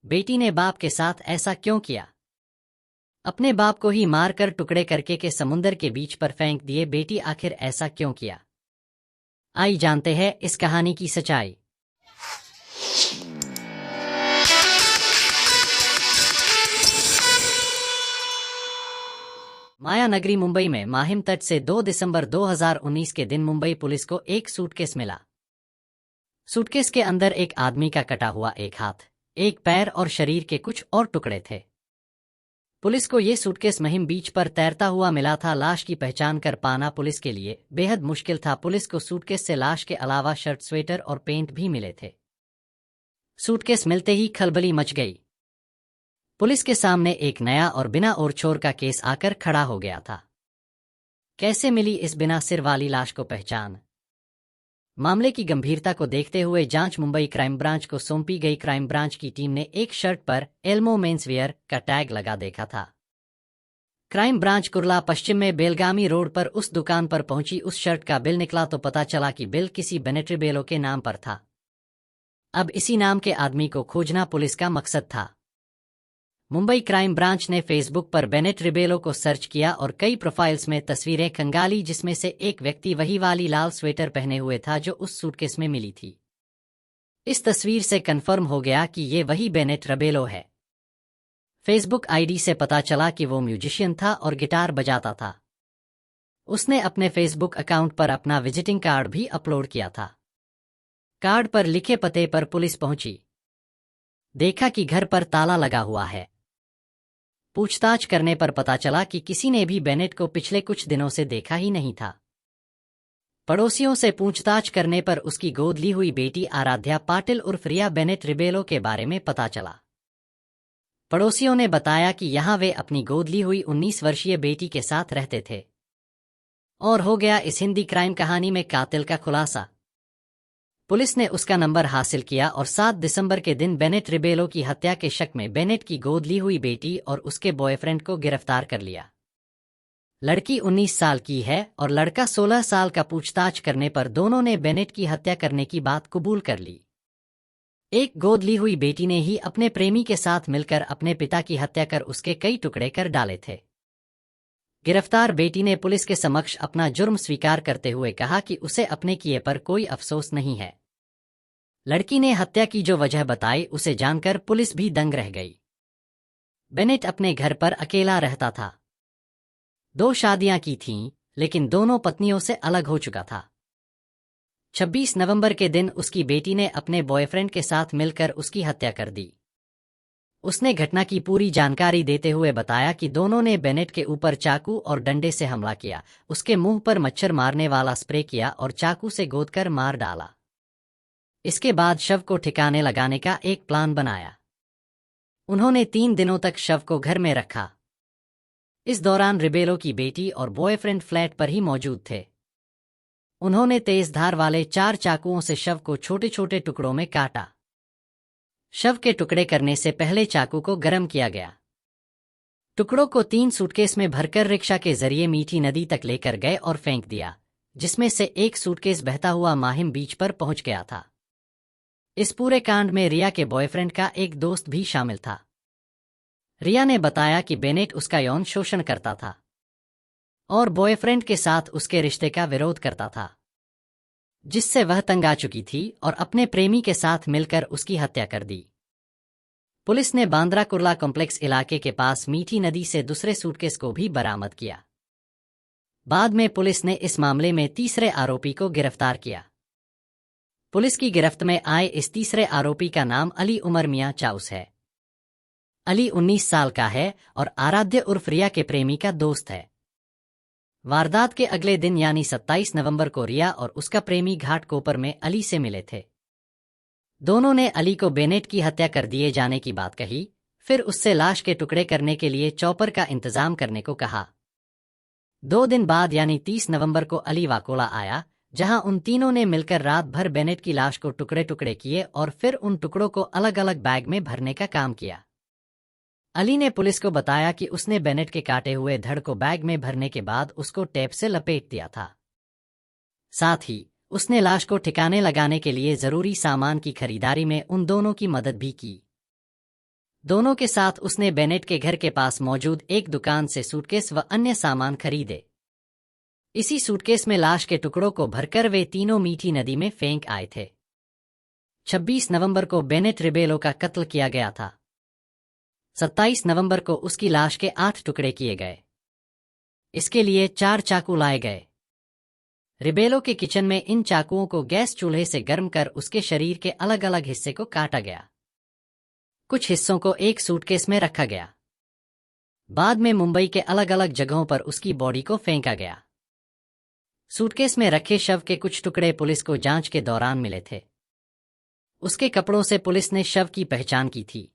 बेटी ने बाप के साथ ऐसा क्यों किया? अपने बाप को ही मारकर टुकड़े करके के समुंदर के बीच पर फेंक दिए बेटी, आखिर ऐसा क्यों किया? आइए जानते हैं इस कहानी की सच्चाई। माया नगरी मुंबई में माहिम तट से 2 दिसंबर 2019 के दिन मुंबई पुलिस को एक सूटकेस मिला। सूटकेस के अंदर एक आदमी का कटा हुआ एक हाथ, एक पैर और शरीर के कुछ और टुकड़े थे। पुलिस को ये सूटकेस महिम बीच पर तैरता हुआ मिला था। लाश की पहचान कर पाना पुलिस के लिए बेहद मुश्किल था। पुलिस को सूटकेस से लाश के अलावा शर्ट, स्वेटर और पेंट भी मिले थे। सूटकेस मिलते ही खलबली मच गई। पुलिस के सामने एक नया और बिना और छोर का केस आकर खड़ा हो गया था। कैसे मिली इस बिना सिर वाली लाश को पहचान? मामले की गंभीरता को देखते हुए जांच मुंबई क्राइम ब्रांच को सौंपी गई। क्राइम ब्रांच की टीम ने एक शर्ट पर एल्मो मेंसवेयर का टैग लगा देखा था। क्राइम ब्रांच कुर्ला पश्चिम में बेलगामी रोड पर उस दुकान पर पहुंची। उस शर्ट का बिल निकला तो पता चला कि बिल किसी बेनेट रिबेलो के नाम पर था। अब इसी नाम के आदमी को खोजना पुलिस का मकसद था। मुंबई क्राइम ब्रांच ने फेसबुक पर बेनेट रिबेलो को सर्च किया और कई प्रोफाइल्स में तस्वीरें खंगाली, जिसमें से एक व्यक्ति वही वाली लाल स्वेटर पहने हुए था जो उस सूटकेस में मिली थी। इस तस्वीर से कंफर्म हो गया कि ये वही बेनेट रिबेलो है। फेसबुक आईडी से पता चला कि वो म्यूजिशियन था और गिटार बजाता था। उसने अपने फेसबुक अकाउंट पर अपना विजिटिंग कार्ड भी अपलोड किया था। कार्ड पर लिखे पते पर पुलिस पहुंची। देखा कि घर पर ताला लगा हुआ है। पूछताछ करने पर पता चला कि किसी ने भी बेनेट को पिछले कुछ दिनों से देखा ही नहीं था। पड़ोसियों से पूछताछ करने पर उसकी गोद ली हुई बेटी आराध्या पाटिल उर्फ रिया बेनेट रिबेलो के बारे में पता चला। पड़ोसियों ने बताया कि यहां वे अपनी गोद ली हुई 19 वर्षीय बेटी के साथ रहते थे। और हो गया इस हिंदी क्राइम कहानी में कातिल का खुलासा। पुलिस ने उसका नंबर हासिल किया और 7 दिसंबर के दिन बेनेट रिबेलो की हत्या के शक में बेनेट की गोद ली हुई बेटी और उसके बॉयफ्रेंड को गिरफ्तार कर लिया। लड़की 19 साल की है और लड़का 16 साल का। पूछताछ करने पर दोनों ने बेनेट की हत्या करने की बात कबूल कर ली। एक गोद ली हुई बेटी ने ही अपने प्रेमी के साथ मिलकर अपने पिता की हत्या कर उसके कई टुकड़े कर डाले थे। गिरफ्तार बेटी ने पुलिस के समक्ष अपना जुर्म स्वीकार करते हुए कहा कि उसे अपने किए पर कोई अफसोस नहीं है। लड़की ने हत्या की जो वजह बताई उसे जानकर पुलिस भी दंग रह गई। बेनेट अपने घर पर अकेला रहता था। 2 शादियां की थीं, लेकिन दोनों पत्नियों से अलग हो चुका था। 26 नवंबर के दिन उसकी बेटी ने अपने बॉयफ्रेंड के साथ मिलकर उसकी हत्या कर दी। उसने घटना की पूरी जानकारी देते हुए बताया कि दोनों ने बेनेट के ऊपर चाकू और डंडे से हमला किया, उसके मुंह पर मच्छर मारने वाला स्प्रे किया और चाकू से गोदकर मार डाला। इसके बाद शव को ठिकाने लगाने का एक प्लान बनाया। उन्होंने 3 दिनों तक शव को घर में रखा। इस दौरान रिबेलो की बेटी और बॉयफ्रेंड फ्लैट पर ही मौजूद थे। उन्होंने तेज धार वाले 4 चाकुओं से शव को छोटे छोटे टुकड़ों में काटा। शव के टुकड़े करने से पहले चाकू को गर्म किया गया। टुकड़ों को 3 सूटकेस में भरकर रिक्शा के जरिए मीठी नदी तक लेकर गए और फेंक दिया, जिसमें से एक सूटकेस बहता हुआ माहिम बीच पर पहुंच गया था। इस पूरे कांड में रिया के बॉयफ्रेंड का एक दोस्त भी शामिल था। रिया ने बताया कि बेनेट उसका यौन शोषण करता था और बॉयफ्रेंड के साथ उसके रिश्ते का विरोध करता था, जिससे वह तंग आ चुकी थी और अपने प्रेमी के साथ मिलकर उसकी हत्या कर दी। पुलिस ने बांद्रा कुर्ला कॉम्प्लेक्स इलाके के पास मीठी नदी से दूसरे सूटकेस को भी बरामद किया। बाद में पुलिस ने इस मामले में तीसरे आरोपी को गिरफ्तार किया। पुलिस की गिरफ्त में आए इस तीसरे आरोपी का नाम अली उमर मियां चाउस है। अली 19 साल का है और आराध्य उर्फ रिया के प्रेमी का दोस्त है। वारदात के अगले दिन यानी 27 नवंबर को रिया और उसका प्रेमी घाट कोपर में अली से मिले थे। दोनों ने अली को बेनेट की हत्या कर दिए जाने की बात कही, फिर उससे लाश के टुकड़े करने के लिए चॉपर का इंतजाम करने को कहा। 2 दिन बाद यानी 30 नवंबर को अली वाकोला आया, जहां उन तीनों ने मिलकर रात भर बेनेट की लाश को टुकड़े टुकड़े किए और फिर उन टुकड़ों को अलग अलग बैग में भरने का काम किया। अली ने पुलिस को बताया कि उसने बेनेट के काटे हुए धड़ को बैग में भरने के बाद उसको टेप से लपेट दिया था। साथ ही उसने लाश को ठिकाने लगाने के लिए जरूरी सामान की खरीदारी में उन दोनों की मदद भी की। दोनों के साथ उसने बेनेट के घर के पास मौजूद एक दुकान से सूटकेस व अन्य सामान खरीदे। इसी सूटकेस में लाश के टुकड़ों को भरकर वे तीनों मीठी नदी में फेंक आए थे। 26 नवंबर को बेनेट रिबेलो का कत्ल किया गया था। 27 नवंबर को उसकी लाश के 8 टुकड़े किए गए। इसके लिए 4 चाकू लाए गए। रिबेलो के किचन में इन चाकुओं को गैस चूल्हे से गर्म कर उसके शरीर के अलग अलग हिस्से को काटा गया। कुछ हिस्सों को एक सूटकेस में रखा गया। बाद में मुंबई के अलग अलग जगहों पर उसकी बॉडी को फेंका गया। सूटकेस में रखे शव के कुछ टुकड़े पुलिस को जांच के दौरान मिले थे। उसके कपड़ों से पुलिस ने शव की पहचान की थी।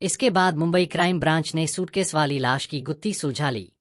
इसके बाद मुंबई क्राइम ब्रांच ने सूटकेस वाली लाश की गुत्थी सुलझा ली।